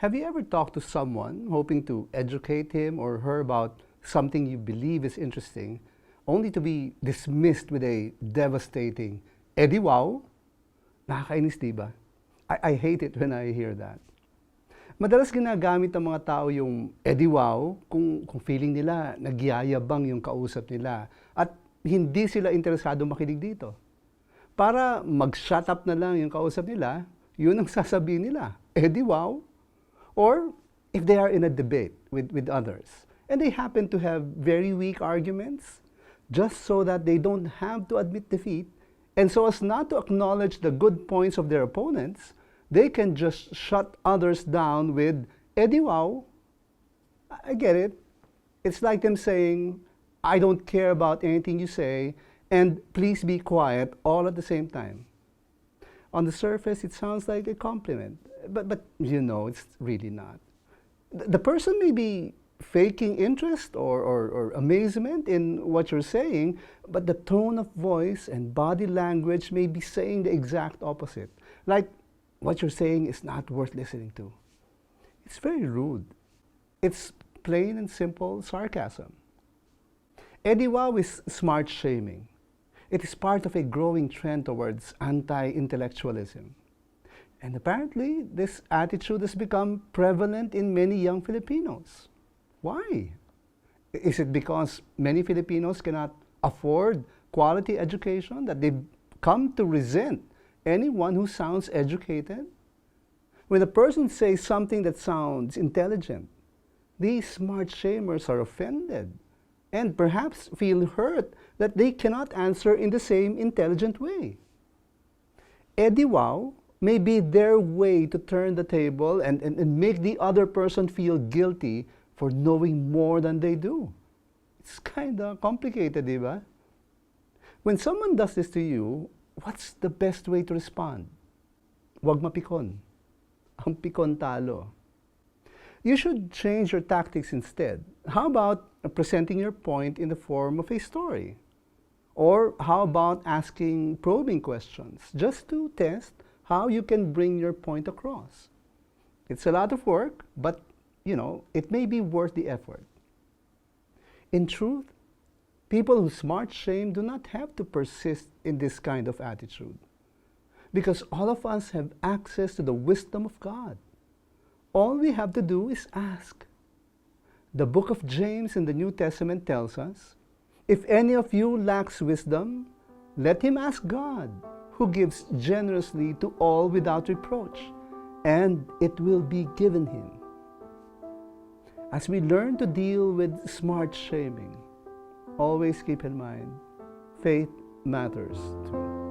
Have you ever talked to someone hoping to educate him or her about something you believe is interesting, only to be dismissed with a devastating, EdiWow? Nakakainis, diba? I hate it when I hear that. Madalas ginagamit ng mga tao yung EdiWow kung feeling nila nagyayabang yung kausap nila at hindi sila interesado makinig dito. Para mag-shut up na lang yung kausap nila, yun ang sasabihin nila, EdiWow. Or if they are in a debate with others and they happen to have very weak arguments, just so that they don't have to admit defeat and so as not to acknowledge the good points of their opponents, they can just shut others down with EdiWow. I get it. It's like them saying, I don't care about anything you say, and please be quiet all at the same time. On the surface, it sounds like a compliment, but you know, it's really not. The person may be faking interest or amazement in what you're saying, but the tone of voice and body language may be saying the exact opposite. Like, what you're saying is not worth listening to. It's very rude. It's plain and simple sarcasm. EdiWow is smart shaming. It is part of a growing trend towards anti-intellectualism. And apparently, this attitude has become prevalent in many young Filipinos. Why? Is it because many Filipinos cannot afford quality education that they've come to resent anyone who sounds educated? When a person says something that sounds intelligent, these smart shamers are offended and perhaps feel hurt that they cannot answer in the same intelligent way. EdiWow may be their way to turn the table and make the other person feel guilty for knowing more than they do. It's kind of complicated, diba? When someone does this to you, what's the best way to respond? Huwag mapikon. Ang pikon talo. You should change your tactics instead. How about presenting your point in the form of a story? Or how about asking probing questions just to test how you can bring your point across? It's a lot of work, but you know, it may be worth the effort. In truth, people who smart shame do not have to persist in this kind of attitude, because all of us have access to the wisdom of God. All we have to do is ask. The book of James in the New Testament tells us, if any of you lacks wisdom, let him ask God, who gives generously to all without reproach, and it will be given him. As we learn to deal with smart shaming, always keep in mind, faith matters too.